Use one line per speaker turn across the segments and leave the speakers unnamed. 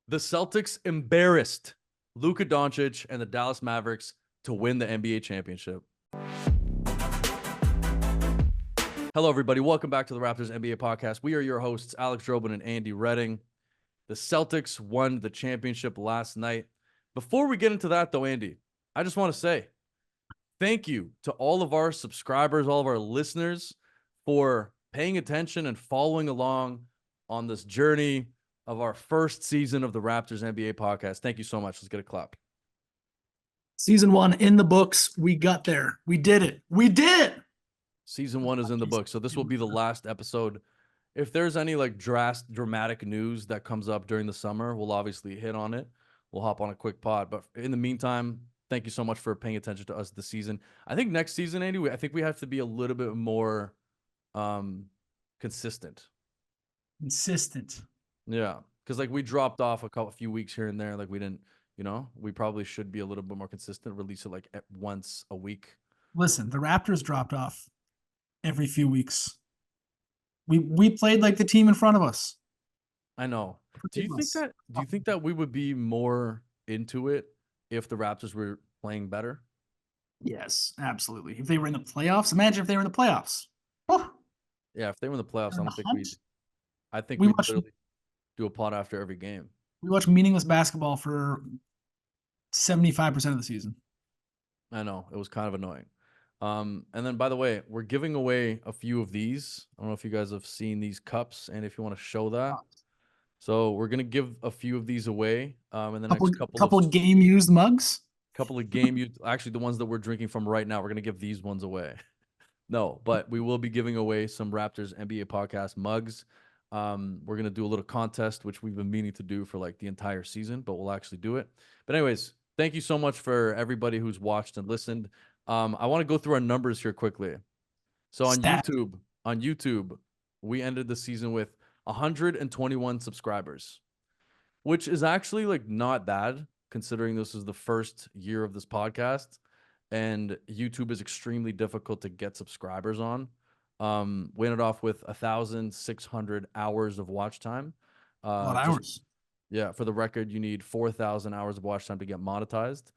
The Celtics embarrassed Luka Doncic and the Dallas Mavericks to win the NBA championship. Hello, everybody. Welcome back to the Raptors NBA Podcast. We are your hosts, Alex Drobin and Andy Redding. The Celtics won the championship last night. Before we get into that, though, Andy, I just want to say thank you to all of our subscribers, all of our listeners for paying attention and following along on this journey of our first season of the Raptors NBA Podcast. Thank you so much. Let's get a clap.
Season 1 in the books. We got there. We did it. We did.
Season 1 is in the book. So this will be the last episode. If there's any like dramatic news that comes up during the summer, we'll obviously hit on it. We'll hop on a quick pod. But in the meantime, thank you so much for paying attention to us this season. I think next season, Andy, I think we have to be a little bit more consistent. Yeah, because like we dropped off a few weeks here and there. Like we didn't, we probably should be a little bit more consistent. Release it like once a week.
Listen, the Raptors dropped off every few weeks. We played like the team in front of us.
I know. Do you think that we would be more into it if the Raptors were playing better?
Yes, absolutely. If they were in the playoffs, imagine if they were in the playoffs. Oh.
Yeah, if they were in the playoffs, I think
we
we'd literally do a pod after every game.
We watch meaningless basketball for 75% of the season.
I know. It was kind of annoying. And then, by the way, we're giving away a few of these. I don't know if you guys have seen these cups and if you want to show that. So we're going to give a few of these away in the next
couple of game-used mugs.
Couple of game-used. Actually, the ones that we're drinking from right now, we're going to give these ones away. No, but we will be giving away some Raptors NBA Podcast mugs. We're going to do a little contest, which we've been meaning to do for like the entire season, but we'll actually do it. But anyways, thank you so much for everybody who's watched and listened. I want to go through our numbers here quickly. So on YouTube, we ended the season with 121 subscribers, which is actually like not bad considering this is the first year of this podcast and YouTube is extremely difficult to get subscribers on. We ended off with 1,600 hours of watch time.
A lot of hours.
Yeah, for the record, you need 4,000 hours of watch time to get monetized,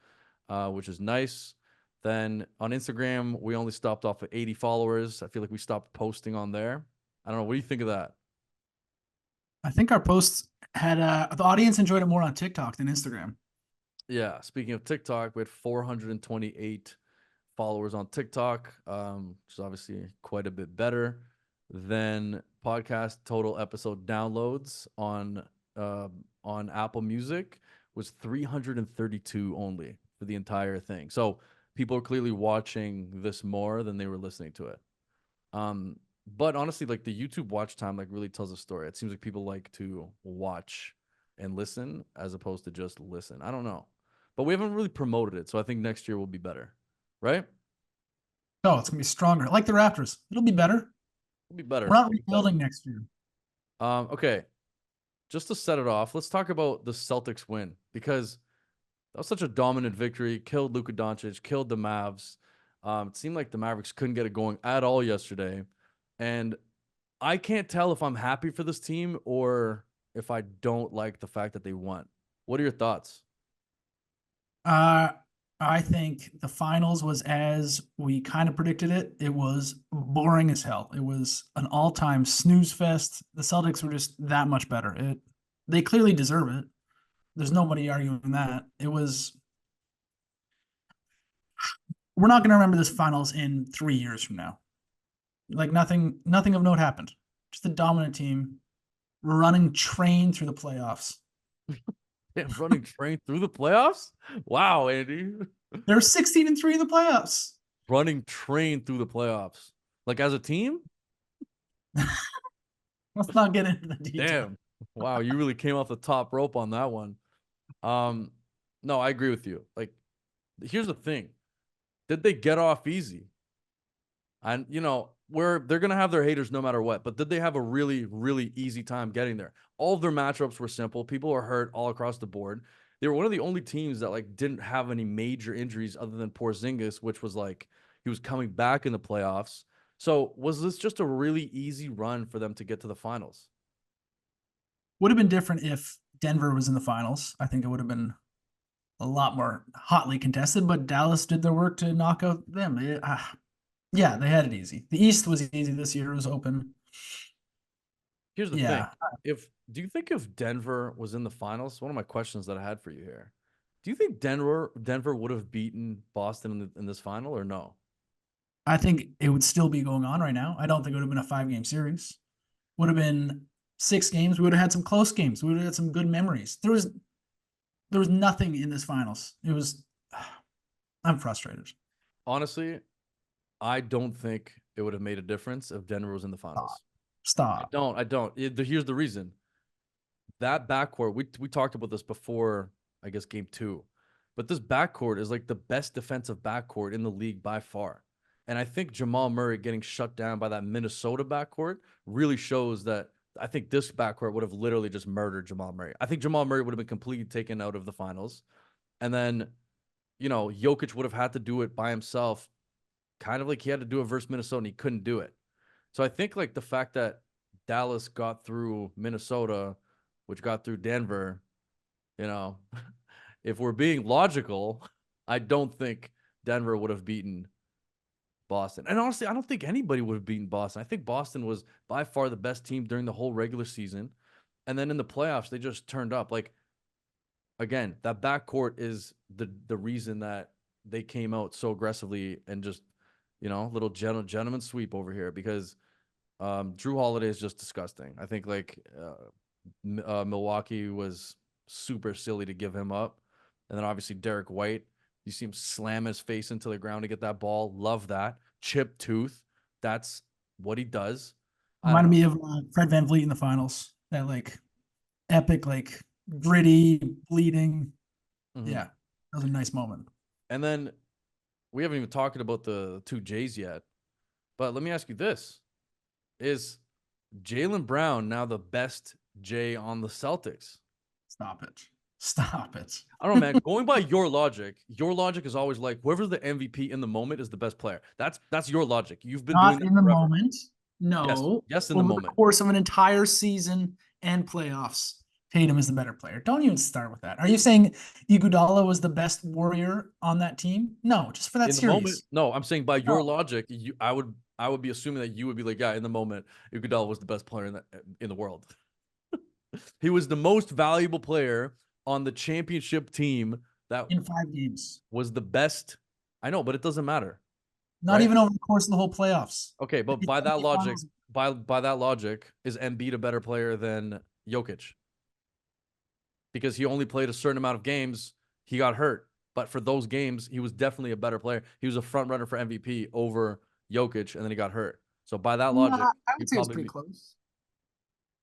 which is nice. Then on Instagram, we only stopped off at 80 followers. I feel like we stopped posting on there. I don't know. What do you think of that?
I think our posts had the audience enjoyed it more on TikTok than Instagram.
Yeah. Speaking of TikTok, we had 428 followers on TikTok, which is obviously quite a bit better than podcast total episode downloads on Apple Music was 332 only for the entire thing. So people are clearly watching this more than they were listening to it. But honestly, like the YouTube watch time like really tells a story. It seems like people like to watch and listen as opposed to just listen. I don't know. But we haven't really promoted it, so I think next year will be better. Right?
No, it's going to be stronger. Like the Raptors. It'll be better.
It'll be better.
We're not rebuilding next year.
Okay. Just to set it off, let's talk about the Celtics win because that was such a dominant victory. Killed Luka Doncic, killed the Mavs. It seemed like the Mavericks couldn't get it going at all yesterday. And I can't tell if I'm happy for this team or if I don't like the fact that they won. What are your thoughts?
I think the finals was as we kind of predicted it. It was boring as hell. It was an all-time snooze fest. The Celtics were just that much better. They clearly deserve it. There's nobody arguing that. We're not going to remember this finals in 3 years from now. Like nothing of note happened. Just a dominant team running train through the playoffs.
Running train through the playoffs? Wow, Andy.
They're 16-3 in the playoffs.
Running train through the playoffs. Like as a team?
Let's not get into the detail.
Damn. Wow, you really came off the top rope on that one. No, I agree with you. Like, here's the thing. Did they get off easy? And, they're going to have their haters no matter what, but did they have a really, really easy time getting there? All of their matchups were simple. People are hurt all across the board. They were one of the only teams that like didn't have any major injuries other than Porzingis, which was like he was coming back in the playoffs. So was this just a really easy run for them to get to the finals?
Would have been different if Denver was in the finals, I think it would have been a lot more hotly contested, but Dallas did their work to knock out them. Yeah, they had it easy. The East was easy this year. It was open.
Here's the thing.
Yeah,
Do you think if Denver was in the finals, one of my questions that I had for you here, do you think Denver would have beaten Boston in this final or no?
I think it would still be going on right now. I don't think it would have been a 5-game series. Would have been 6 games. We would have had some close games. We would have had some good memories. There was nothing in this finals. It was I'm frustrated.
Honestly, I don't think it would have made a difference if Denver was in the
Stop.
finals.
Stop.
I don't. Here's the reason. That backcourt, we talked about this before, I guess, game 2. But this backcourt is like the best defensive backcourt in the league by far. And I think Jamal Murray getting shut down by that Minnesota backcourt really shows that I think this backcourt would have literally just murdered Jamal Murray. I think Jamal Murray would have been completely taken out of the finals. And then, Jokic would have had to do it by himself, kind of like he had to do it versus Minnesota and he couldn't do it. So I think like the fact that Dallas got through Minnesota, which got through Denver, if we're being logical, I don't think Denver would have beaten Boston. And honestly, I don't think anybody would have beaten Boston. I think Boston was by far the best team during the whole regular season. And then in the playoffs, they just turned up. Like, again, that backcourt is the reason that they came out so aggressively and just, little gentleman sweep over here because Drew Holiday is just disgusting. I think Milwaukee was super silly to give him up. And then obviously Derek White, you see him slam his face into the ground to get that ball. Love that. Chip tooth. That's what he does.
Reminded me of Fred VanVleet in the finals. That epic, gritty, bleeding. Mm-hmm. Yeah, that was a nice moment.
And then we haven't even talked about the 2 J's yet. But let me ask you this. Is Jaylen Brown now the best J on the Celtics?
Stop it. Stop it.
I don't know, man. Going by your logic is always like whoever's the MVP in the moment is the best player. That's your logic. You've been
not
doing
in the
forever.
moment. No.
Yes, in the moment.
Over the course of an entire season and playoffs, Tatum is the better player. Don't even start with that. Are you saying Iguodala was the best Warrior on that team? No, just for that series.
Moment, no, I'm saying by your logic, I would be assuming that you would be like, yeah, in the moment, Iguodala was the best player in the world. He was the most valuable player on the championship team that
in 5 games
was the best. I know, but it doesn't matter.
Not even over the course of the whole playoffs.
Okay, but by that logic, by that logic, is Embiid a better player than Jokic? Because he only played a certain amount of games, he got hurt. But for those games, he was definitely a better player. He was a front runner for MVP over Jokic, and then he got hurt. So by that logic,
I would say it's pretty close.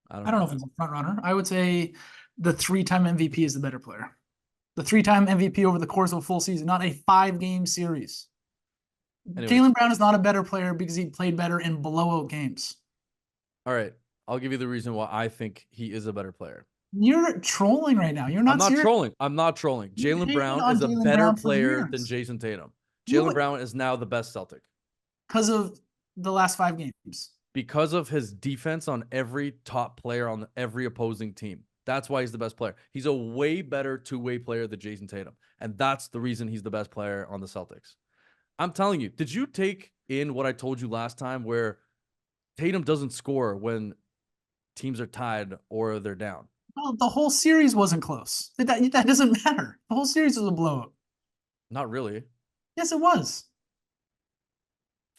I
don't know if he's a front runner. I would say the 3-time MVP is the better player. The 3-time MVP over the course of a full season, not a 5-game series. Jaylen Brown is not a better player because he played better in blowout games.
All right. I'll give you the reason why I think he is a better player.
You're trolling right now. You're not
trolling. I'm not trolling. Jaylen Brown is a better player than Jayson Tatum. Jaylen Brown is now the best Celtic.
Because of the last 5 games.
Because of his defense on every top player on every opposing team. That's why he's the best player. He's a way better 2-way player than Jayson Tatum. And that's the reason he's the best player on the Celtics. I'm telling you, did you take in what I told you last time where Tatum doesn't score when teams are tied or they're down?
Well, the whole series wasn't close. That doesn't matter. The whole series was a blowout.
Not really.
Yes, it was.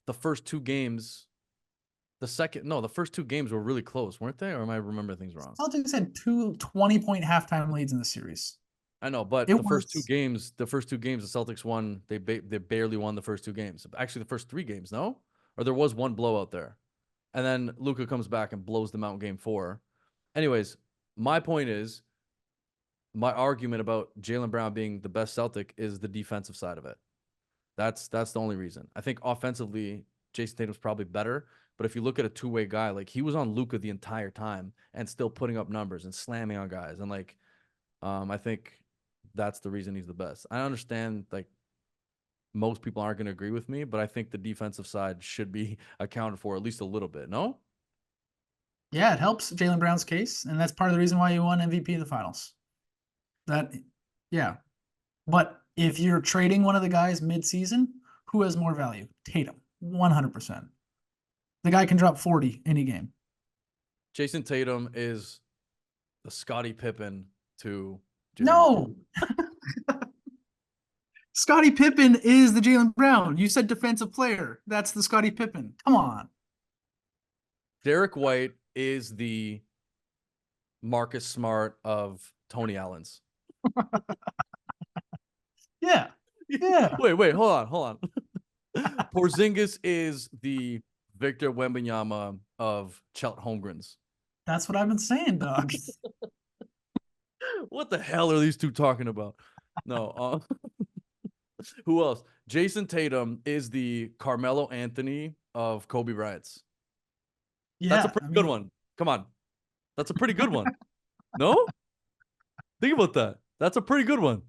The first 2 games... The first 2 games were really close, weren't they? Or am I remembering things wrong?
Celtics had 2 20-point halftime leads in the series.
I know, but the first two games, the Celtics won. They barely won the first 2 games. Actually, the first 3 games, no? Or there was one blowout there. And then Luka comes back and blows them out in game 4. Anyways, my point is, my argument about Jaylen Brown being the best Celtic is the defensive side of it. That's the only reason. I think offensively, Jayson Tatum's probably better. But if you look at a 2-way guy, he was on Luka the entire time and still putting up numbers and slamming on guys. And I think that's the reason he's the best. I understand most people aren't going to agree with me, but I think the defensive side should be accounted for at least a little bit. No?
Yeah, it helps Jaylen Brown's case, and that's part of the reason why he won MVP in the finals. Yeah. But if you're trading one of the guys mid-season, who has more value? Tatum, 100%. The guy can drop 40 any game.
Jayson Tatum is the Scottie Pippen to Jaylen
No. Scottie Pippen is the Jaylen Brown. You said defensive player. That's the Scottie Pippen. Come on.
Derek White is the Marcus Smart of Tony Allen's.
Yeah. Yeah.
Wait, hold on. Porzingis is the Victor Wembanyama of Chet Holmgren's.
That's what I've been saying, dog.
What the hell are these two talking about? No. Who else? Jayson Tatum is the Carmelo Anthony of Kobe Bryant's.
Yeah.
That's a pretty good one. Come on. That's a pretty good one. No? Think about that. That's a pretty good one.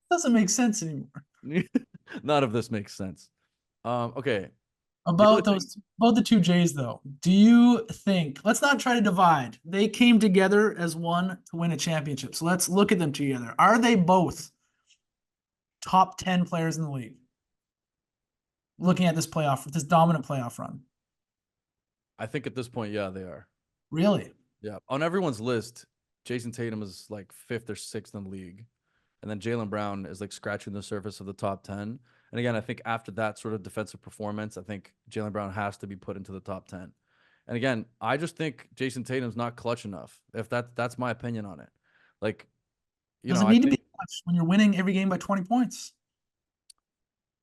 Doesn't make sense anymore.
None of this makes sense. Okay.
About the two Jays, though, do you think, let's not try to divide. They came together as one to win a championship. So let's look at them together. Are they both top 10 players in the league? Looking at this dominant playoff run.
I think at this point, yeah, they are.
Really?
Yeah. On everyone's list, Jayson Tatum is like 5th or 6th in the league. And then Jaylen Brown is like scratching the surface of the top 10. And again, I think after that sort of defensive performance, I think Jaylen Brown has to be put into the top 10. And again, I just think Jayson Tatum's not clutch enough. If that's my opinion on it. Like,
Doesn't need to be clutch when you're winning every game by 20 points.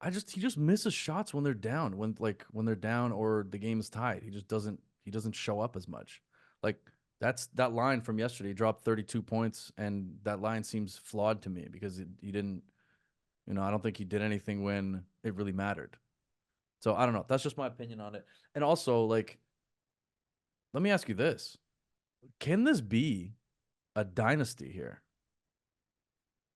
He just misses shots when they're down, when they're down or the game is tied. He doesn't show up as much. Like that line from yesterday, he dropped 32 points, and that line seems flawed to me because he didn't, I don't think he did anything when it really mattered. So I don't know. That's just my opinion on it. And also, like, let me ask you this. Can this be a dynasty here?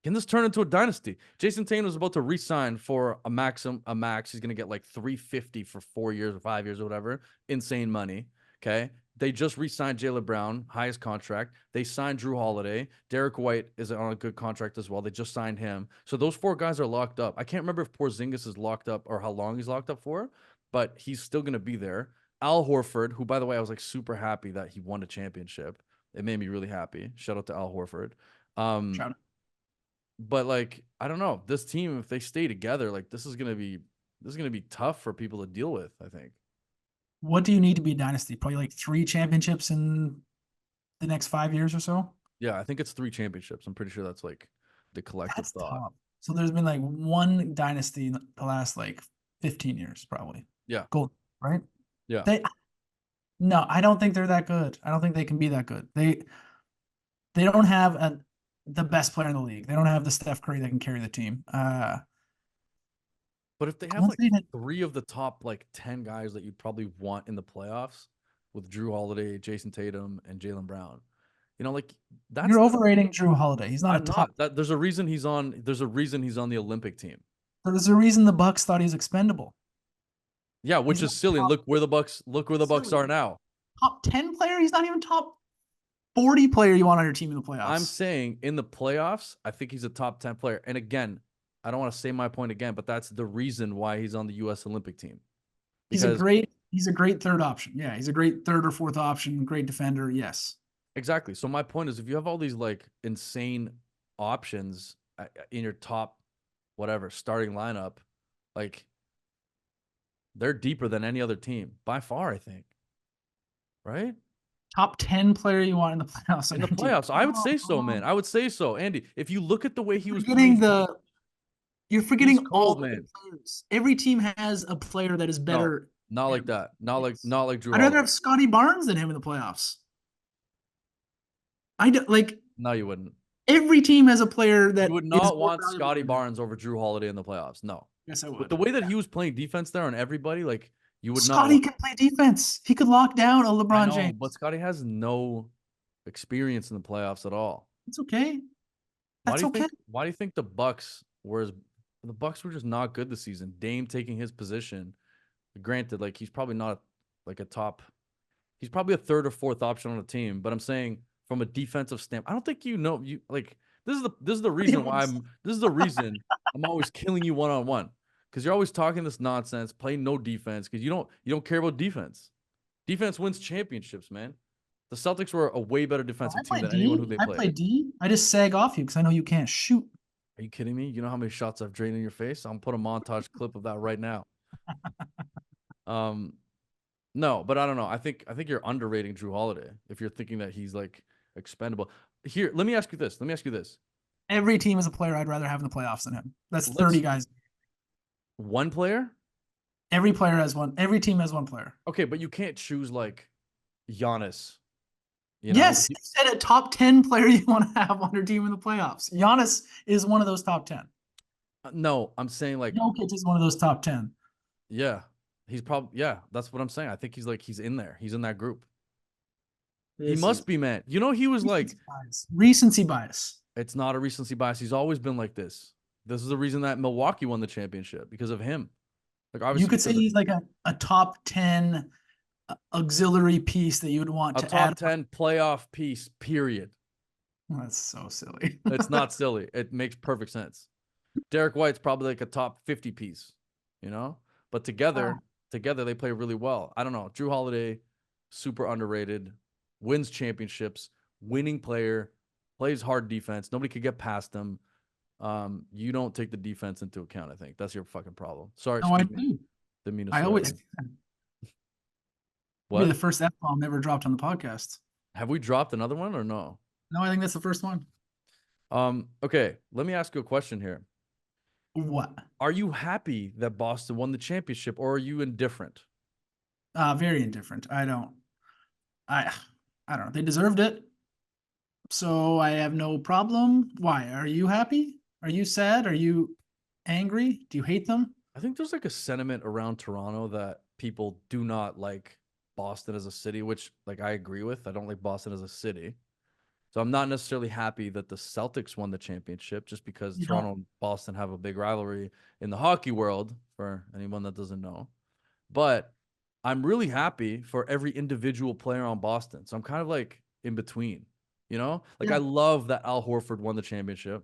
Can this turn into a dynasty? Jayson Tatum is about to re-sign for a max. He's going to get like $350 for 4 years or 5 years or whatever. Insane money. Okay. They just re-signed Jaylen Brown, highest contract. They signed Drew Holiday. Derek White is on a good contract as well. They just signed him. So those 4 guys are locked up. I can't remember if Porzingis is locked up or how long he's locked up for, but he's still going to be there. Al Horford, who, by the way, I was like super happy that he won a championship. It made me really happy. Shout out to Al Horford.
Shout out.
But like, I don't know, this team, if they stay together, like this is gonna be tough for people to deal with, I think.
What do you need to be a dynasty? Probably like 3 championships in the next 5 years or so.
Yeah, I think it's 3 championships. I'm pretty sure that's like the collective thought.
Top. So there's been like one dynasty in the last like 15 years, probably.
Yeah.
Gold, right?
Yeah.
No, I don't think they're that good. I don't think they can be that good. They don't have the best player in the league. They don't have the Steph Curry that can carry the team.
But if they have like 3 of the top like 10 guys that you'd probably want in the playoffs with Drew Holiday, Jayson Tatum, and Jaylen Brown, like that's
you're overrating Drew Holiday. He's not top.
There's a reason he's on the Olympic team.
There's a reason the Bucks thought he's expendable.
Yeah, which is silly. Look where the Bucks are now.
Top 10 player. He's not even top 40 player you want on your team in the playoffs.
I'm saying in the playoffs, I think he's a top 10 player. And again, I don't want to say my point again, but that's the reason why he's on the U.S. Olympic team.
He's a great third option. Yeah, he's a great 3rd or 4th option, great defender. Yes.
Exactly. So my point is, if you have all these like insane options in your top, whatever, starting lineup, like they're deeper than any other team by far, I think. Right?
Top 10 player you want in the playoffs.
In the playoffs, I would say so, man. I would say so, Andy. If you look at the way he was
playing, you're forgetting all the
players.
Every team has a player that is better.
No, not like that. Not like Drew.
I'd rather have Scotty Barnes than him in the playoffs.
No, you wouldn't.
Every team has a player that
you would not want Scotty Barnes over Drew Holiday in the playoffs. No.
Yes, I would.
With the way that he was playing defense there on everybody, like you would
not. Scotty can play defense. He could lock down a LeBron James.
But Scotty has no experience in the playoffs at all.
It's okay.
Why do you think the Bucks were just not good this season? Dame taking his position. Granted, like he's probably not like a top He's probably a third or fourth option on the team, but I'm saying from a defensive standpoint, I don't think you like this is the reason why I'm always killing you one-on-one. Because you're always talking this nonsense, playing no defense, because you don't care about defense. Defense wins championships, man. The Celtics were a way better defensive team than anyone who they
I
played.
play D. I just sag off you because I know you can't shoot.
Are you kidding me? You know how many shots I've drained in your face? I'm put a montage clip of that right now. No, but I don't know. I think you're underrating Drew Holiday if you're thinking that he's like expendable. Here, let me ask you this.
Every team is a player I'd rather have in the playoffs than him. That's 30 guys.
One player?
Every player has one. Every team has one player.
Okay, but you can't choose like Giannis. You know?
Yes, you said a top 10 player you want to have on your team in the playoffs. Giannis is one of those top 10.
No, I'm saying like
Jokic is one of those top 10.
Yeah. He's probably that's what I'm saying. I think he's in there. He's in that group. He must be, man. You know, he was like
recency bias.
It's not a recency bias. He's always been like this. This is the reason that Milwaukee won the championship, because of him. Like, obviously,
you could say he's like a top 10 auxiliary piece that you would want to add.
A top 10 playoff piece, period.
That's so silly.
It's not silly. It makes perfect sense. Derek White's probably like a top 50 piece, you know? But together they play really well. I don't know. Drew Holiday, super underrated, wins championships, winning player, plays hard defense. Nobody could get past him. You don't take the defense into account, I think. That's your fucking problem. Sorry.
No, I do.
I
always.
What?
The first F-bomb ever dropped on the podcast.
Have we dropped another one or no?
No, I think that's the first one.
Okay. Let me ask you a question here.
What?
Are you happy that Boston won the championship, or are you indifferent?
Very indifferent. I don't know. They deserved it. So I have no problem. Why? Are you happy? Are you sad? Are you angry? Do you hate them?
I think there's like a sentiment around Toronto that people do not like Boston as a city, which like I agree with. I don't like Boston as a city. So I'm not necessarily happy that the Celtics won the championship, just because Toronto and Boston have a big rivalry in the hockey world, for anyone that doesn't know. But I'm really happy for every individual player on Boston. So I'm kind of like in between, you know? Like, I love that Al Horford won the championship.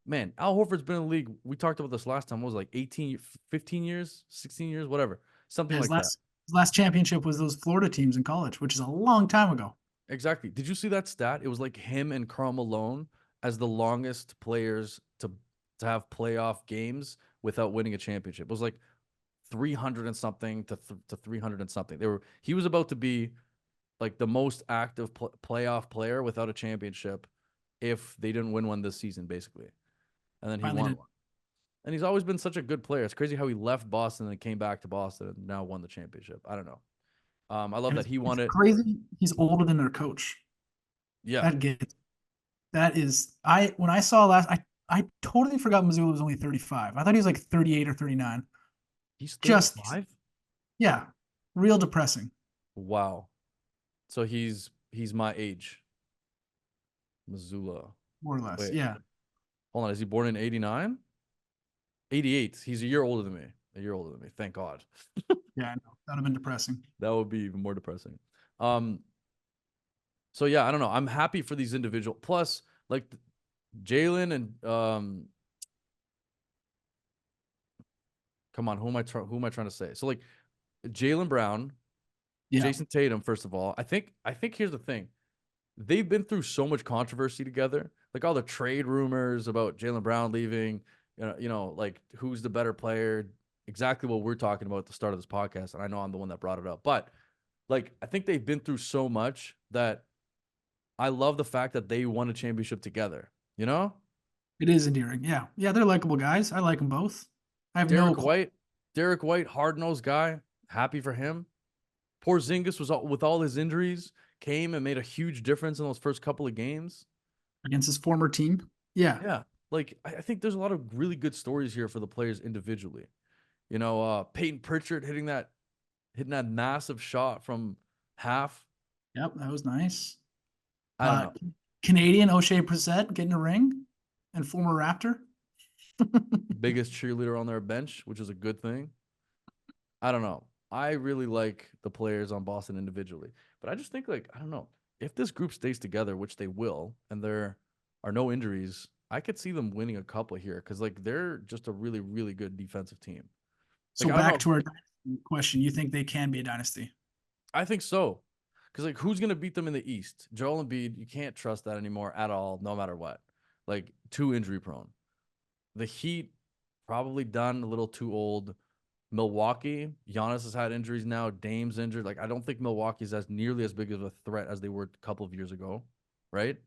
Man, Al Horford's been in the league. We talked about this last time. What was it, like 18, 15 years, 16 years, whatever. Something like that.
His last championship was those Florida teams in college, which is a long time ago.
Exactly. Did you see that stat? It was like him and Karl Malone as the longest players to have playoff games without winning a championship. It was like 300 and something to 300 and something. He was about to be like the most active playoff player without a championship if they didn't win one this season, basically. And then he won one. And he's always been such a good player. It's crazy how he left Boston and came back to Boston and now won the championship. I don't know. I love that he won it.
Crazy. He's older than their coach.
Yeah.
When I saw last, I totally forgot Mazzulla was only 35. I thought he was like 38 or 39.
He's 35?
Yeah. Real depressing.
Wow. So he's my age. Mazzulla.
More or less.
Wait.
Yeah.
Hold on. Is he born in 89? 88. He's a year older than me. Thank God.
Yeah, I know. That would have been depressing.
That would be even more depressing. So yeah, I don't know. I'm happy for these individual. Plus, like Jaylen and come on, who am I trying to say? So like Jaylen Brown, Jayson Tatum. First of all, I think here's the thing. They've been through so much controversy together. Like all the trade rumors about Jaylen Brown leaving. You know, like who's the better player? Exactly what we're talking about at the start of this podcast. And I know I'm the one that brought it up, but like, I think they've been through so much that I love the fact that they won a championship together, you know?
It is endearing. Yeah. Yeah. They're likable guys. I like them both. I have
Derek White, hard-nosed guy. Happy for him. Porzingis was with all his injuries, came and made a huge difference in those first couple of games.
Against his former team. Yeah.
Yeah. Like, I think there's a lot of really good stories here for the players individually. You know, Peyton Pritchard hitting that massive shot from half.
Yep, that was nice.
I don't know.
Canadian O'Shea Brissett getting a ring, and former Raptor.
Biggest cheerleader on their bench, which is a good thing. I don't know. I really like the players on Boston individually. But I just think like I don't know if this group stays together, which they will, and there are no injuries. I could see them winning a couple here because like they're just a really really good defensive team. Like
So
I don't
back
know.
to our question, you think they can be a dynasty?
I think so. Because like who's gonna beat them in the East? Joel Embiid, you can't trust that anymore at all, no matter what. Like too injury prone. The Heat probably done, a little too old. Milwaukee, Giannis has had injuries now. Dame's injured. Like I don't think Milwaukee's as nearly as big of a threat as they were a couple of years ago, right?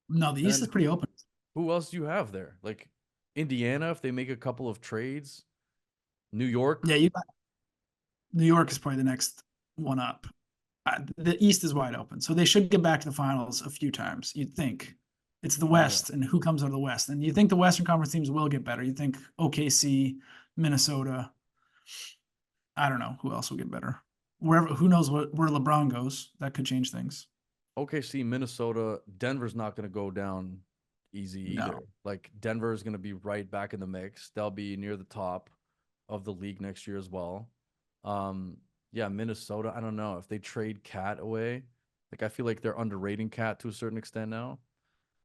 No, the
And
East is
then
pretty open.
who else do you have there? Like Indiana, if they make a couple of trades. New York.
Yeah, you got New York is probably the next one up. The East is wide open, so they should get back to the finals a few times. You'd think it's the
Yeah.
West, and who comes out of the West, and you think the Western Conference teams will get better. You think OKC, Minnesota. I don't know who else will get better. Wherever, who knows where LeBron goes? That could change things.
OKC, Minnesota, Denver's not going to go down easy
No,
either. Like Denver is going to be right back in the mix. They'll be near the top of the league next year as well. Yeah, Minnesota. I don't know if they trade Cat away. Like I feel like they're underrating Cat to a certain extent now.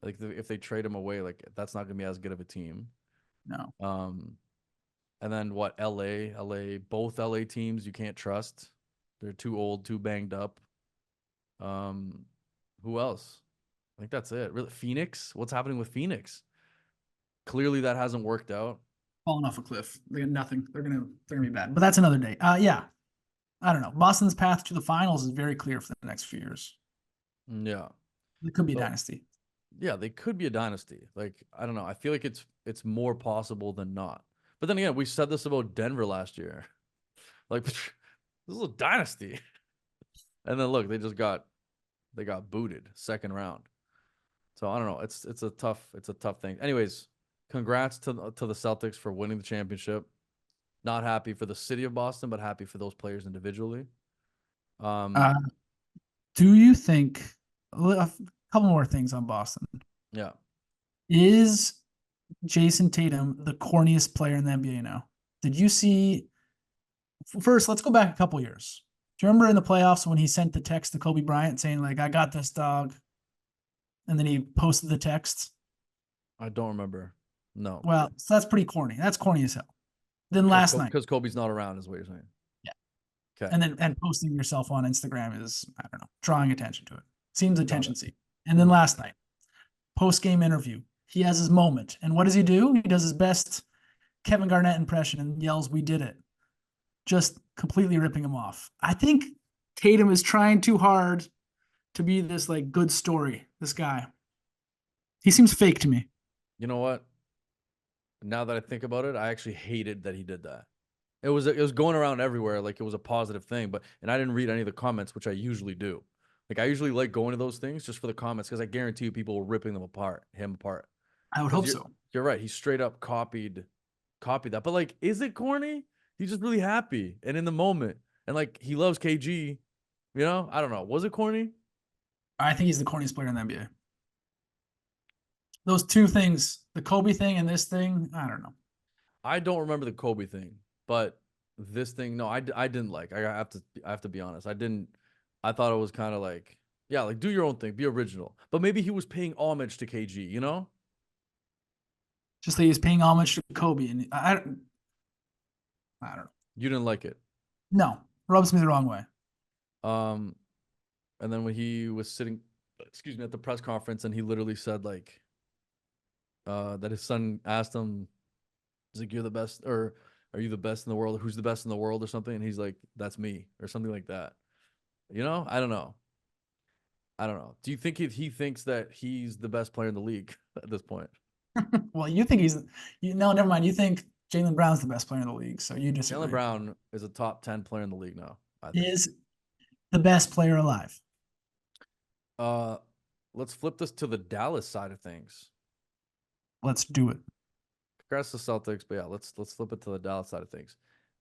Like if they trade him away, like that's not going to be as good of a team.
no.
Um, and then what? LA, both LA teams you can't trust. They're too old, too banged up. Um, who else? I think that's it. Really, Phoenix. What's happening with Phoenix? Clearly, that hasn't worked out.
Falling off a cliff. They got nothing. They're gonna be bad. But that's another day. Yeah. I don't know. Boston's path to the finals is very clear for the next few years.
Yeah.
It could be a
So
dynasty.
yeah, they could be a dynasty. Like I don't know. I feel like it's more possible than not. But then again, we said this about Denver last year. Like this is a dynasty. And then look, they got booted second round. So I don't know. It's a tough thing. Anyways, congrats to the Celtics for winning the championship. Not happy for the city of Boston, but happy for those players individually.
Uh, do you think a couple more things on Boston?
Yeah.
Is Jayson Tatum the corniest player in the NBA now? Did you see? First, let's go back a couple years. Do you remember in the playoffs when he sent the text to Kobe Bryant saying like, "I got this, dog," and then he posted the text?
I don't remember. No.
Well, so that's pretty corny. That's corny as hell. Then last night,
Because Kobe's not around is what you're saying.
yeah,
Okay.
and posting yourself on Instagram is, I don't know, drawing attention to it. Seems
Got
attention
it.
seeking. And then last night, post game interview, he has his moment, and what does he do? He does his best Kevin Garnett impression and yells, "We did it!" Just completely ripping him off. I think Tatum is trying too hard to be this like good story. This guy, he seems fake to me.
You know what? Now that I think about it, I actually hated that he did that. It was going around everywhere like it was a positive thing, but and I didn't read any of the comments, which I usually do. Like I usually like going to those things just for the comments because I guarantee you people were ripping him apart.
I would
Because
hope so.
you're right, he straight up copied that. But like, is it corny? He's just really happy and in the moment, and like he loves KG. You know, I don't know. Was it corny?
I think he's the corniest player in the NBA. Those two things, the Kobe thing and this thing, I don't know.
I don't remember the Kobe thing, but this thing, no, I didn't like. I have to be honest. I didn't. I thought it was kind of like, yeah, like do your own thing, be original. But maybe he was paying homage to KG, you know?
Just that he's paying homage to Kobe, and I don't know.
You didn't like it.
No, rubs me the wrong way.
Um, and then when he was sitting, excuse me, at the press conference, and he literally said like, that his son asked him, "He's like, you're the best, or are you the best in the world? Who's the best in the world, or something?" And he's like, "That's me," or something like that. You know? I don't know. I don't know. Do you think he thinks that he's the best player in the league at this point?
Well, you think no, never mind. You think Jaylen Brown's the best player in the league, so you
Jaylen
disagree.
Brown is a top 10 player in the league now, I think.
Is the best player alive.
Uh, let's flip this to the Dallas side of things.
Let's do it.
Congrats to Celtics, but yeah, let's flip it to the Dallas side of things.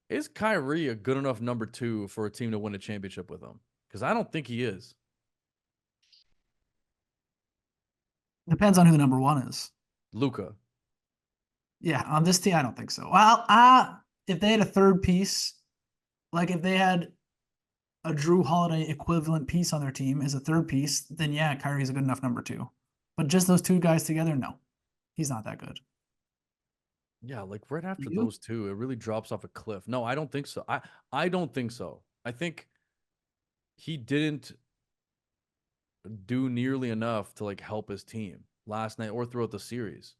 Is Kyrie a good enough number 2 for a team to win a championship with him? Because I don't think he is.
Depends on who the number one is.
Luka.
Yeah, on this team, I don't think so. Well, if they had a third piece, like if they had a Drew Holiday equivalent piece on their team as a third piece, then yeah, Kyrie's a good enough number 2. But just those two guys together, no, he's not that good.
Yeah, like right after
You?
those two, it really drops off a cliff. No, I don't think so. I don't think so. I think he didn't do nearly enough to like help his team last night or throughout the series.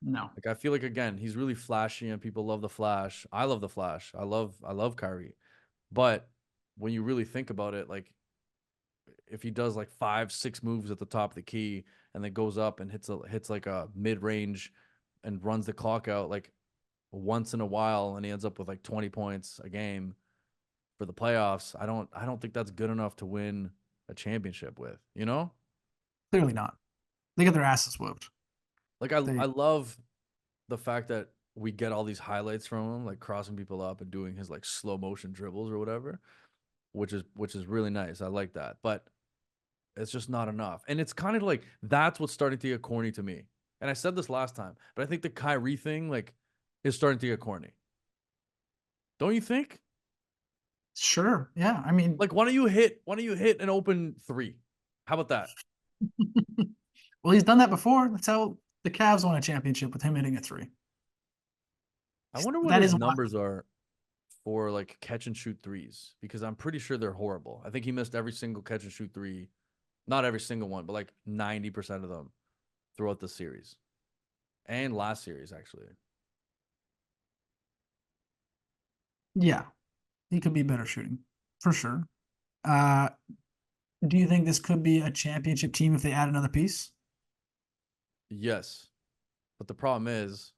No.
Like I feel like again, he's really flashy and people love the flash. I love the flash. I love Kyrie. But when you really think about it, like if he does like 5, 6 moves at the top of the key and then goes up and hits like a mid range and runs the clock out like once in a while and he ends up with like 20 points a game for the playoffs, I don't think that's good enough to win a championship with, you know?
Clearly not. They get their asses whooped.
Like I
They
love the fact that we get all these highlights from him, like crossing people up and doing his like slow motion dribbles or whatever, which is really nice. I like that. But it's just not enough. And it's kind of like that's what's starting to get corny to me. And I said this last time, but I think the Kyrie thing like is starting to get corny. Don't you think?
sure, yeah. I mean,
Like why don't you hit an open three? How about that?
well, he's done that before. That's how the Cavs won a championship with him hitting a 3.
I wonder what
That
his
is why.
numbers are for like catch and shoot threes because I'm pretty sure they're horrible. I think he missed every single catch and shoot three, not every single one, but like 90% of them throughout the series and last series actually.
Yeah, he could be better shooting for sure. Uh, do you think this could be a championship team if they add another piece?
Yes, but the problem is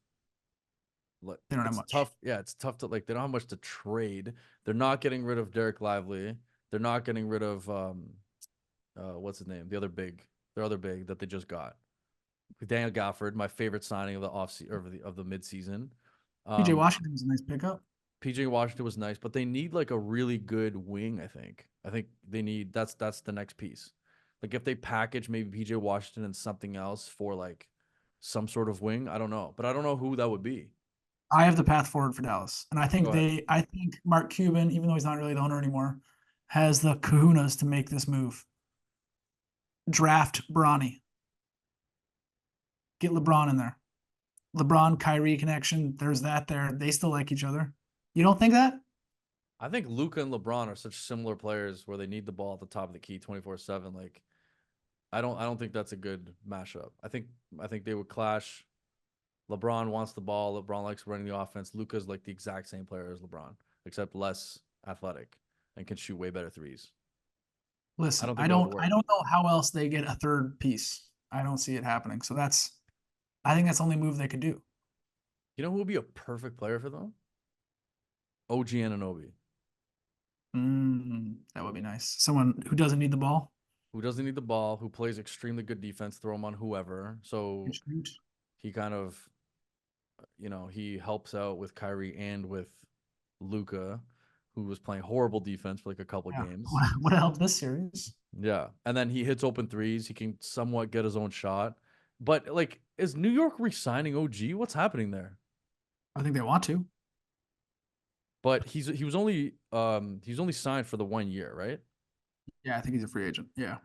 like
They don't have
it's
much.
tough. Yeah, it's tough to like they don't have much to trade. They're not getting rid of Derek Lively. They're not getting rid of what's his name? Their other big that they just got. Daniel Gafford, my favorite signing of the of the midseason.
PJ
Um,
Washington was a nice pickup.
PJ Washington was nice, but they need like a really good wing, I think. I think they need that's the next piece. Like if they package maybe PJ Washington and something else for like some sort of wing, I don't know. But I don't know who that would be.
I have the path forward for Dallas, and
Go ahead.
I think Mark Cuban, even though he's not really the owner anymore, has the kahunas to make this move. Draft Bronny, get LeBron in there. LeBron Kyrie connection. There's that there. They still like each other. You don't think that?
I think Luka and LeBron are such similar players where they need the ball at the top of the key 24/7. Like I don't think that's a good mashup. I think they would clash. LeBron wants the ball. LeBron likes running the offense. Luka's like the exact same player as LeBron, except less athletic and can shoot way better threes. I
Listen,
don't think that would
I
work.
don't know how else they get a third piece. I don't see it happening. So I think that's the only move they could do.
You know who would be a perfect player for them? OG Ananobi,
That would be nice. Someone who doesn't need the ball.
who doesn't need the ball, who plays extremely good defense, throw him on whoever.
Can
So
shoot.
he kind of, he helps out with Kyrie and with Luka, who was playing horrible defense for like a couple
Yeah.
games.
Would help this series.
Yeah. And then he hits open threes. He can somewhat get his own shot. But like, is New York re-signing OG? What's happening there?
I think they want to.
But he's only signed for the 1 year, right?
Yeah, I think he's a free agent. Yeah.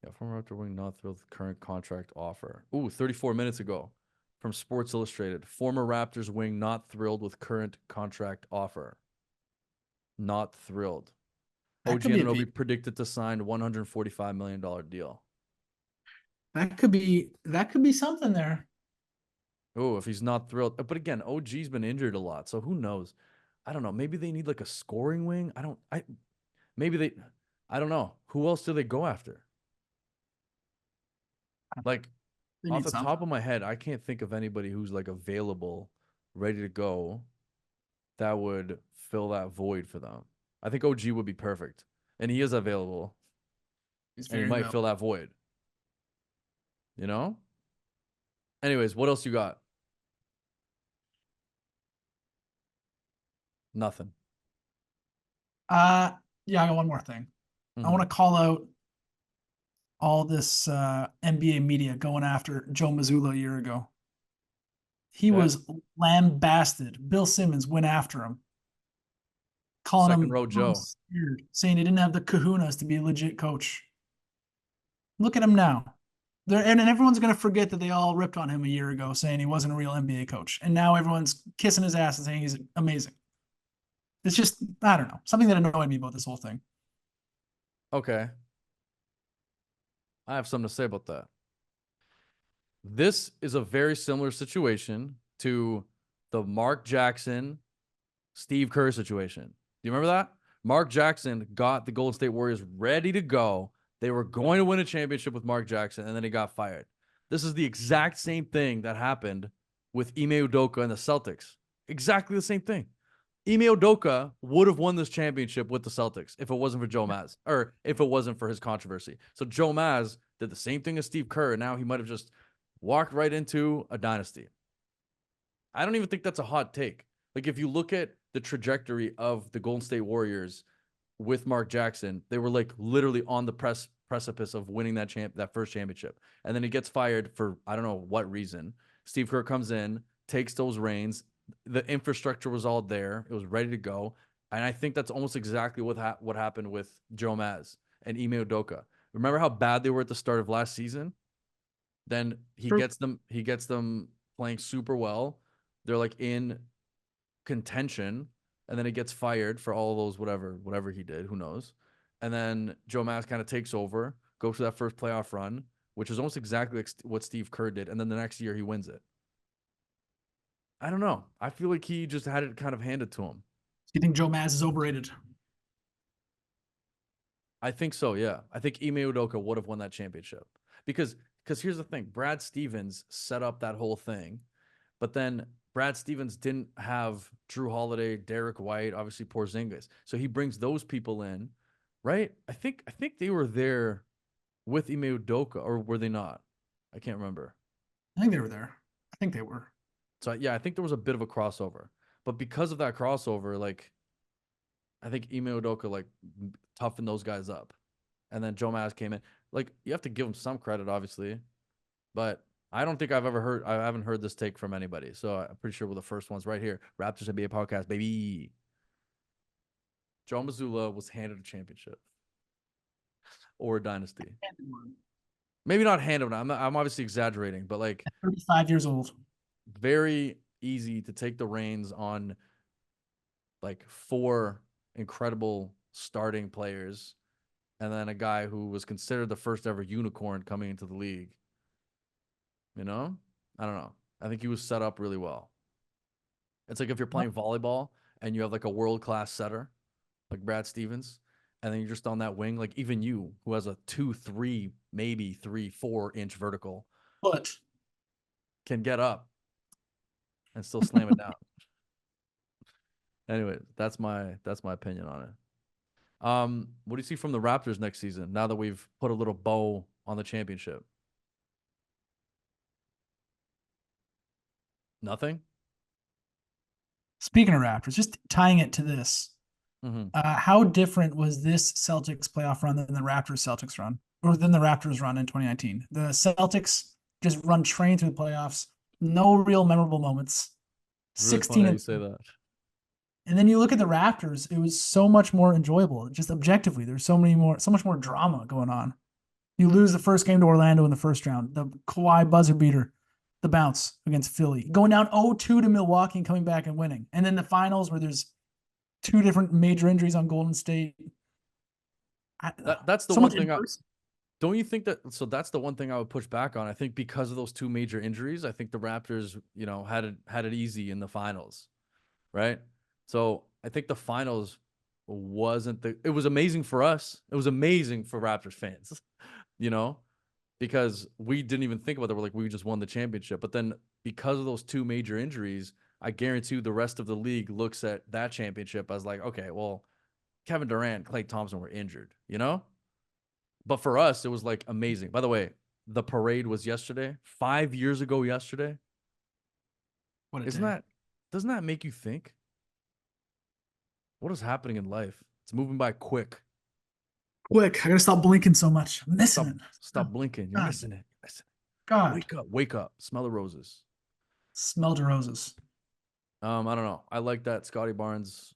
Yeah, former Raptor wing not thrilled with current contract offer. Ooh, 34 minutes ago from Sports Illustrated. Former Raptors wing not thrilled with current contract offer. Not thrilled.
That
OG
could be a piece.
Anunoby predicted to sign $145 million deal.
That could be something there.
Oh, if he's not thrilled. But again, OG's been injured a lot, so who knows? I don't know. Maybe they need like a scoring wing. Maybe they I don't know. Who else do they go after? Like
They
off
need
the
something.
top of my head, I can't think of anybody who's like available, ready to go that would fill that void for them. I think OG would be perfect. And he is available
He's
and he
very
might
well.
fill that void, you know? Anyways, what else you got? Nothing.
Yeah, I got one more thing. I
Mhm.
want to call out all this NBA media going after Joe Mazzulla a year ago. He
Okay.
was lambasted. Bill Simmons went after him, calling
Second
him
row Joe.
scared, saying he didn't have the kahunas to be a legit coach. Look at him now. And everyone's going to forget that they all ripped on him a year ago, saying he wasn't a real NBA coach. And now everyone's kissing his ass and saying he's amazing. It's just, I don't know, something that annoyed me about this whole thing.
Okay. I have something to say about that. This is a very similar situation to the Mark Jackson, Steve Kerr situation. Do you remember that? Mark Jackson got the Golden State Warriors ready to go. They were going to win a championship with Mark Jackson, and then he got fired. This is the exact same thing that happened with Ime Udoka and the Celtics. Exactly the same thing. Ime Udoka would have won this championship with the Celtics if it wasn't for Joe Maz, or if it wasn't for his controversy. So Joe Maz did the same thing as Steve Kerr, and now he might have just walked right into a dynasty. I don't even think that's a hot take. Like, if you look at the trajectory of the Golden State Warriors with Mark Jackson, they were like literally on the precipice of winning that first championship. And then he gets fired for I don't know what reason. Steve Kerr comes in, takes those reins. The infrastructure was all there. It was ready to go. And I think that's almost exactly what happened with Joe Maz and Ime Udoka. Remember how bad they were at the start of last season? Then he gets them playing super well. They're like in contention, and then he gets fired for all of those whatever he did, who knows. And then Joe Maz kind of takes over, goes to that first playoff run, which is almost exactly like what Steve Kerr did, and then the next year he wins it. I don't know. I feel like he just had it kind of handed to him.
Do you think Joe Maz is overrated?
I think so, yeah. I think Ime Udoka would have won that championship. Because here's the thing. Brad Stevens set up that whole thing, but then Brad Stevens didn't have Drew Holiday, Derek White, obviously Porzingis. So he brings those people in, right? I think they were there with Ime Udoka, or were they not? I can't remember.
I think they were there. I think they were.
So yeah, I think there was a bit of a crossover. But because of that crossover, like, I think Ime Udoka like toughened those guys up. And then Joe Maz came in. Like, you have to give him some credit, obviously. But I don't think I haven't heard this take from anybody. So I'm pretty sure we're the first ones right here. Raptors NBA Podcast, baby. Joe Mazzulla was handed a championship or a dynasty. Maybe not handed one. I'm obviously exaggerating, but like
35 years old.
Very easy to take the reins on like 4 incredible starting players, and then a guy who was considered the first ever unicorn coming into the league. You know? I don't know. I think he was set up really well. It's like if you're playing volleyball and you have like a world-class setter, like Brad Stevens, and then you're just on that wing, like even you, who has a 2-3, maybe 3-4 inch vertical,
but
can get up and still slam it down. Anyway, that's my opinion on it. What do you see from the Raptors next season now that we've put a little bow on the championship? Nothing?
Speaking of Raptors, just tying it to this,
Mm-hmm.
how different was this Celtics playoff run than the Raptors Celtics run, or than the Raptors run in 2019? The Celtics just run train through the playoffs, no real memorable moments.
It's really
16
funny how
and
you say that.
And then you look at the Raptors, it was so much more enjoyable. Just objectively, there's so much more drama going on. You lose the first game to Orlando in the first round, the Kawhi buzzer beater, the bounce against Philly, going down 0-2 to Milwaukee and coming back and winning. And then the finals where there's 2 different major injuries on Golden State.
That's the
so
one
much
thing. Don't you think that? So that's the one thing I would push back on. I think because of those 2 major injuries, I think the Raptors, had it easy in the finals, right? So I think the finals it was amazing for us. It was amazing for Raptors fans, because we didn't even think about that. We're like, we just won the championship. But then because of those 2 major injuries, I guarantee you the rest of the league looks at that championship as like, okay, well, Kevin Durant, Klay Thompson were injured, But for us, it was like amazing. By the way, the parade was yesterday, 5 years ago yesterday. Doesn't that make you think? What is happening in life? It's moving by quick.
Quick, I gotta stop blinking so much. I'm missing it.
Stop blinking. You're missing it.
God.
Wake up. Smell the roses.
Smell the roses.
I don't know. I like that Scotty Barnes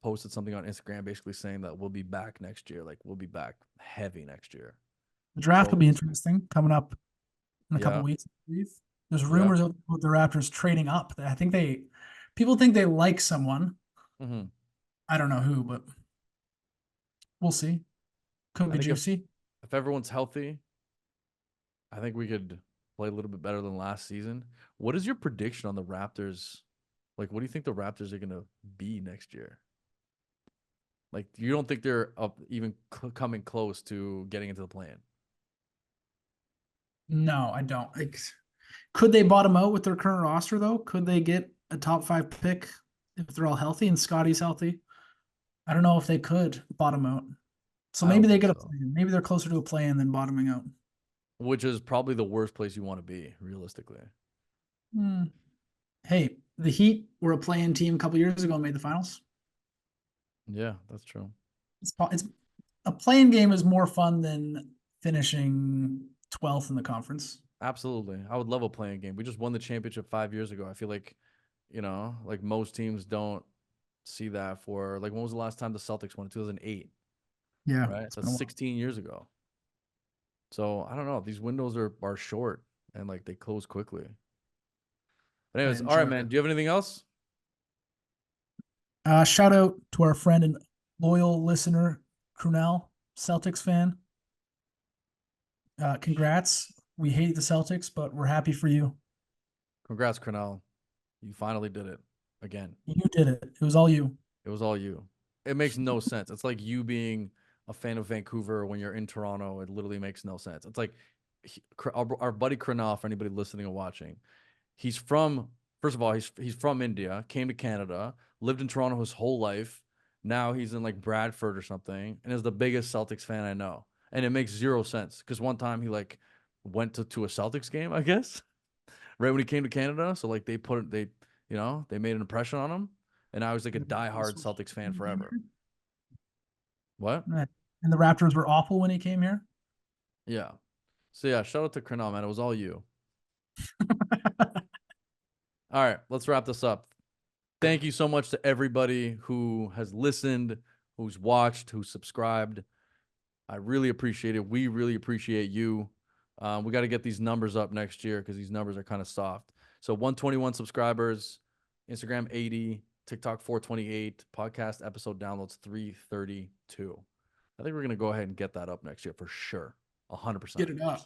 posted something on Instagram basically saying that we'll be back next year. Like we'll be back heavy next year.
The draft
So
will be interesting coming up in a couple
yeah,
weeks. There's
yeah.
rumors about the Raptors trading up. I think people think they like someone.
hmm
I don't know who, but we'll see. Could
I
be
think
juicy.
if everyone's healthy, I think we could play a little bit better than last season. What is your prediction on the Raptors? Like, what do you think the Raptors are gonna be next year? Like, you don't think they're up even coming close to getting into the plan?
No, I don't. Like, could they bottom out with their current roster though? Could they get a top 5 pick if they're all healthy and Scotty's healthy? I don't know if they could bottom out. So
I
maybe
don't
they
think
get a
so.
plan. Maybe they're closer to a plan than bottoming out.
Which is probably the worst place you want to be, realistically.
Hmm. Hey, the Heat were a play-in team a couple years ago and made the finals.
Yeah, that's true.
It's a play-in game is more fun than finishing 12th in the conference.
Absolutely. I would love a playing game. We just won the championship 5 years ago. I feel like, like most teams don't see that for like when was the last time the Celtics won? 2008,
Yeah,
right?
it's been
That's
a while.
16 years ago. So I don't know. These windows are short and like they close quickly. But
I
anyways, all right,
enjoyed
man.
it.
Do you have anything else?
Shout out to our friend and loyal listener, Krunell, Celtics fan. Congrats. We hate the Celtics, but we're happy for you.
Congrats, Cornell. You finally did it again.
You did it. It was all you.
It was all you. It makes no sense. It's like you being a fan of Vancouver when you're in Toronto. It literally makes no sense. It's like our buddy Cornell, for anybody listening and watching, he's from, first of all, he's from India, came to Canada, lived in Toronto his whole life. Now he's in like Bradford or something, and is the biggest Celtics fan I know. And it makes zero sense because one time he like went to a Celtics game, I guess, right when he came to Canada. So like they made an impression on him, and now he's like a diehard Celtics fan forever. What?
And the Raptors were awful when he came here.
Yeah. So yeah, shout out to Cornell, man. It was all you. All right, let's wrap this up. Thank you so much to everybody who has listened, who's watched, who's subscribed. I really appreciate it. We really appreciate you. We got to get these numbers up next year because these numbers are kind of soft. So 121 subscribers, Instagram 80, TikTok 428, podcast episode downloads 332. I think we're going to go ahead and get that up next year for sure. 100%.
Get it up.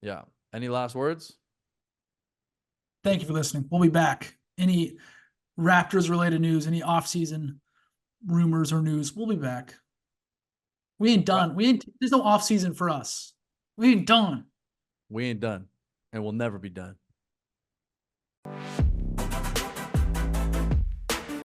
Yeah. Any last words?
Thank you for listening. We'll be back. Any Raptors related news, any off-season rumors or news, we'll be back. We ain't done. There's no off season for us. We ain't done.
We ain't done, and we'll never be done.